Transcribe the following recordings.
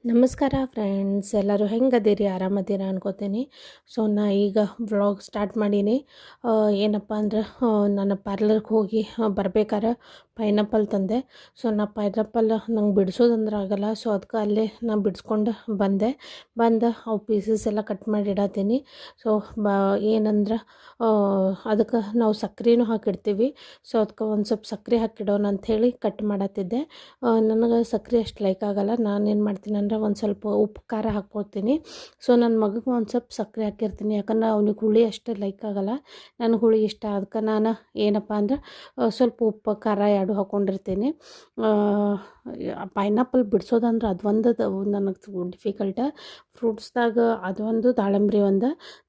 ನಮಸ್ಕಾರ ಫ್ರೆಂಡ್ಸ್, ಎಲ್ಲರೂ ಹೆಂಗದಿರಿ? ಆರಾಮದಿರ ಅನ್ಕೋತೀನಿ. ಸೊ ನಾ ಈಗ ವ್ಲಾಗ್ ಸ್ಟಾರ್ಟ್ ಮಾಡೀನಿ. ಏನಪ್ಪ ಅಂದ್ರೆ ನಾನು ಪಾರ್ಲರ್ಗೆ ಹೋಗಿ ಬರ್ಬೇಕಾರೆ ಪೈನಾಪಲ್ ತಂದೆ. ಸೊ ನಾ ಪೈನಾಪಲ್ ನಂಗೆ ಬಿಡಿಸೋದಂದ್ರೆ ಆಗಲ್ಲ. ಸೊ ಅದಕ್ಕೆ ಅಲ್ಲೇ ನಾನು ಬಿಡಿಸ್ಕೊಂಡು ಬಂದು ಅವು ಪೀಸಸ್ ಎಲ್ಲ ಕಟ್ ಮಾಡಿ ಇಡತ್ತೀನಿ. ಸೊ ಏನಂದ್ರೆ ಅದಕ್ಕೆ ನಾವು ಸಕ್ಕರೆನೂ ಹಾಕಿಡ್ತೀವಿ. ಸೊ ಅದಕ್ಕೆ ಒಂದು ಸ್ವಲ್ಪ ಸಕ್ಕರೆ ಹಾಕಿಡೋಣ ಅಂಥೇಳಿ ಕಟ್ ಮಾಡತ್ತಿದ್ದೆ. ನನಗೆ ಸಕ್ಕರೆ ಅಷ್ಟು ಲೈಕ್ ಆಗಲ್ಲ. ನಾನೇನು ಮಾಡ್ತೀನಿ ಅಂದರೆ ಒಂದು ಸ್ವಲ್ಪ ಉಪ್ಪು ಖಾರ ಹಾಕ್ಕೊಳ್ತೀನಿ. ಸೊ ನನ್ನ ಮಗಗೆ ಒಂದು ಸ್ವಲ್ಪ ಸಕ್ಕರೆ ಹಾಕಿರ್ತೀನಿ, ಯಾಕಂದ್ರೆ ಅವ್ನಿಗೆ ಹುಳಿ ಅಷ್ಟು ಲೈಕ್ ಆಗಲ್ಲ. ನನಗೆ ಹುಳಿ ಇಷ್ಟ. ಅದಕ್ಕೆ ನಾನು ಏನಪ್ಪ ಅಂದ್ರೆ ಸ್ವಲ್ಪ ಉಪ್ಪು ಖಾರ ಎರಡು ಹಾಕ್ಕೊಂಡಿರ್ತೀನಿ. ಪೈನಾಪಲ್ ಬಿಡಿಸೋದಂದ್ರೆ ಅದೊಂದು ನನಗೆ ಡಿಫಿಕಲ್ಟ. ಫ್ರೂಟ್ಸ್ದಾಗ ಅದೊಂದು,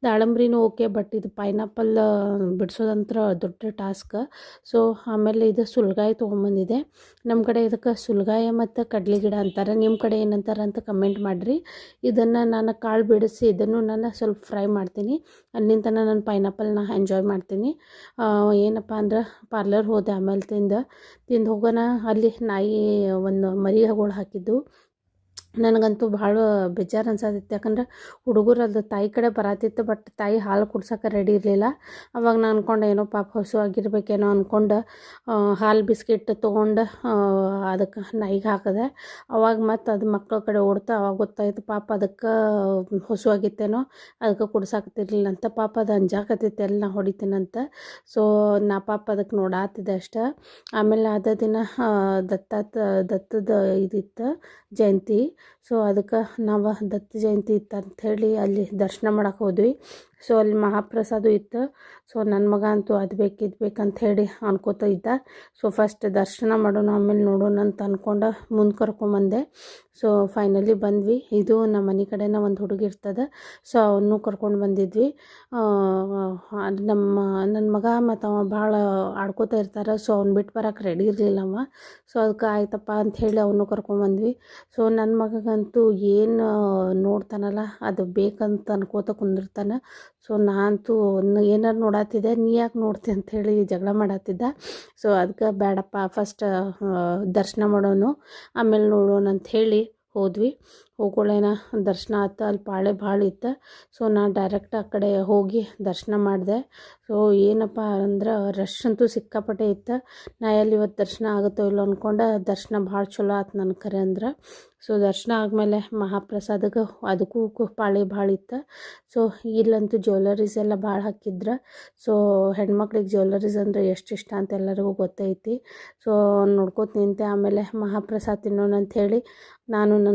ದಾಳಂಬ್ರಿನೂ ಓಕೆ, ಬಟ್ ಇದು ಪೈನಾಪಲ್ ಬಿಡಿಸೋದಂತ್ರ ದೊಡ್ಡ ಟಾಸ್ಕ್. ಸೊ ಆಮೇಲೆ ಇದು ಸುಲ್ಗಾಯಿ ತೊಗೊಂಬಂದಿದೆ. ನಮ್ಮ ಕಡೆ ಇದಕ್ಕೆ ಸುಲ್ಗಾಯ ಮತ್ತು ಕಡ್ಲಿ ಗಿಡ ಅಂತಾರೆ. ನಿಮ್ಮ ಕಡೆ ಏನಂತಾರೆ ಅಂತ ಕಮೆಂಟ್ ಮಾಡಿರಿ. ಇದನ್ನು ನಾನು ಕಾಳು ಬಿಡಿಸಿ ಇದನ್ನು ನಾನು ಸ್ವಲ್ಪ ಫ್ರೈ ಮಾಡ್ತೀನಿ. ಅಲ್ಲಿಂದ ನಾನು ಪೈನಾಪಲ್ನ ಎಂಜಾಯ್ ಮಾಡ್ತೀನಿ. ಏನಪ್ಪ ಅಂದ್ರೆ ಪಾರ್ಲರ್ ಹೋದೆ, ಆಮೇಲೆ ತಿಂದು ಹೋಗೋಣ. ಅಲ್ಲಿ ನಾಯಿ ಒಂದು ಮರಿಗಳು ಹಾಕಿದ್ದು. ನನಗಂತೂ ಭಾಳ ಬೇಜಾರು ಅನ್ಸತ್ತಿತ್ತು, ಯಾಕಂದ್ರೆ ಹುಡುಗರು ಅದು ತಾಯಿ ಕಡೆ ಬರತ್ತಿತ್ತು, ಬಟ್ ತಾಯಿ ಹಾಲು ಕುಡ್ಸೋಕೆ ರೆಡಿ ಇರಲಿಲ್ಲ. ಅವಾಗ ನಾನು ಅಂದ್ಕೊಂಡೆ ಏನೋ ಪಾಪ ಹಸುವಾಗಿರ್ಬೇಕೇನೋ ಅಂದ್ಕೊಂಡು ಹಾಲು ಬಿಸ್ಕಿಟ್ ತೊಗೊಂಡು ಅದಕ್ಕೆ ನಾಯಿಗೆ ಹಾಕಿದೆ. ಅವಾಗ ಮತ್ತು ಅದು ಮಕ್ಕಳ ಕಡೆ ಓಡ್ತಾ, ಅವಾಗ ಗೊತ್ತಾಯ್ತು ಪಾಪ ಅದಕ್ಕೆ ಹಸುವಾಗಿತ್ತೇನೋ, ಅದಕ್ಕೆ ಕುಡ್ಸಾಕತ್ತಿರ್ಲಿಲ್ಲ ಅಂತ. ಪಾಪ ಅದು ಅಂಜಾಕತ್ತಿತ್ತು ಎಲ್ಲ ಹೊಡಿತೀನಂತ. ಸೊ ನಾ ಪಾಪ ಅದಕ್ಕೆ ನೋಡಾತಿದ್ದೆ ಅಷ್ಟೆ. ಆಮೇಲೆ ಅದೇ ದಿನ ದತ್ತದ ಇದಿತ್ತು, ಜಯಂತಿ. ಸೊ ಅದಕ್ಕೆ ನಾವು ದತ್ತ ಜಯಂತಿ ಇತ್ತು ಅಂಥೇಳಿ ಅಲ್ಲಿ ದರ್ಶನ ಮಾಡಕ್ಕೆ ಹೋದ್ವಿ. ಸೊ ಅಲ್ಲಿ ಮಹಾಪ್ರಸಾದ ಇತ್ತು. ಸೊ ನನ್ನ ಮಗ ಅಂತೂ ಅದು ಬೇಕು ಇದು ಬೇಕಂತ ಹೇಳಿ ಅನ್ಕೋತಾ ಇದ್ದ. ಸೊ ಫಸ್ಟ್ ದರ್ಶನ ಮಾಡೋಣ, ಆಮೇಲೆ ನೋಡೋಣ ಅಂತ ಅಂದ್ಕೊಂಡು ಮುಂದೆ ಕರ್ಕೊಂಬಂದೆ. ಸೊ ಫೈನಲಿ ಬಂದ್ವಿ. ಇದು ನಮ್ಮ ಮನೆ ಕಡೆನ ಒಂದು ಹುಡುಗ ಇರ್ತದೆ. ಸೊ ಅವನು ಕರ್ಕೊಂಡು ಬಂದಿದ್ವಿ. ನನ್ನ ಮಗ ಮತ್ತು ಅವ ಭಾಳ ಆಡ್ಕೋತಾ ಇರ್ತಾರೆ. ಸೊ ಅವ್ನು ಬಿಟ್ಟು ಬರೋಕೆ ರೆಡಿ ಇರಲಿಲ್ಲ ಅವ. ಸೊ ಅದಕ್ಕೆ ಆಯ್ತಪ್ಪ ಅಂಥೇಳಿ ಅವನು ಕರ್ಕೊಂಬಂದ್ವಿ. ಸೊ ನನ್ನ ಮಗಗಂತೂ ಏನು ನೋಡ್ತಾನಲ್ಲ ಅದು ಬೇಕಂತ ಅನ್ಕೋತ ಕುಂದಿರ್ತಾನೆ. ಸೊ ನಾನಂತೂ ಏನಾರು ನೋಡತ್ತಿದ್ದೆ, ನೀ ಯಾಕೆ ನೋಡ್ತಿ ಅಂಥೇಳಿ ಜಗಳ ಮಾಡತ್ತಿದ್ದ. ಸೊ ಅದಕ್ಕೆ ಬೇಡಪ್ಪ, ಫಸ್ಟ್ ದರ್ಶನ ಮಾಡೋನು ಆಮೇಲೆ ನೋಡೋಣ ಅಂಥೇಳಿ ಹೋದ್ವಿ. ಹೋಗೋಳೇನ ದರ್ಶನ ಆಯ್ತು. ಅಲ್ಲಿ ಪಾಳೆ ಭಾಳ ಇತ್ತು. ಸೊ ನಾನು ಡೈರೆಕ್ಟ್ ಆ ಕಡೆ ಹೋಗಿ ದರ್ಶನ ಮಾಡಿದೆ. ಸೊ ಏನಪ್ಪ ಅಂದ್ರೆ ರಶ್ ಅಂತೂ ಸಿಕ್ಕಾಪಟ್ಟೆ ಇತ್ತು. ನಾ ಎಲ್ಲಿ ಇವತ್ತು ದರ್ಶನ ಆಗುತ್ತೋ ಇಲ್ಲೋ ಅಂದ್ಕೊಂಡು ದರ್ಶನ ಭಾಳ ಚಲೋ ಆಯ್ತು ನನ್ನ ಕರೆ ಅಂದ್ರೆ. ಸೊ ದರ್ಶನ ಆದಮೇಲೆ ಮಹಾಪ್ರಸಾದಕ್ಕೆ ಅದಕ್ಕೂ ಪಾಳೆ ಭಾಳ ಇತ್ತು. ಸೊ ಇಲ್ಲಂತೂ ಜ್ಯುವೆಲರೀಸ್ ಎಲ್ಲ ಭಾಳ ಹಾಕಿದ್ರು. ಸೊ ಹೆಣ್ಮಕ್ಳಿಗೆ ಜ್ಯುವೆಲರೀಸ್ ಅಂದರೆ ಎಷ್ಟು ಇಷ್ಟ ಅಂತ ಎಲ್ಲರಿಗೂ ಗೊತ್ತೈತಿ. ಸೊ ನೋಡ್ಕೋತ ನಿಂತೆ. ಆಮೇಲೆ ಮಹಾಪ್ರಸಾದ ತಿನ್ನೋಣ ಅಂಥೇಳಿ ನಾನು ನನ್ನ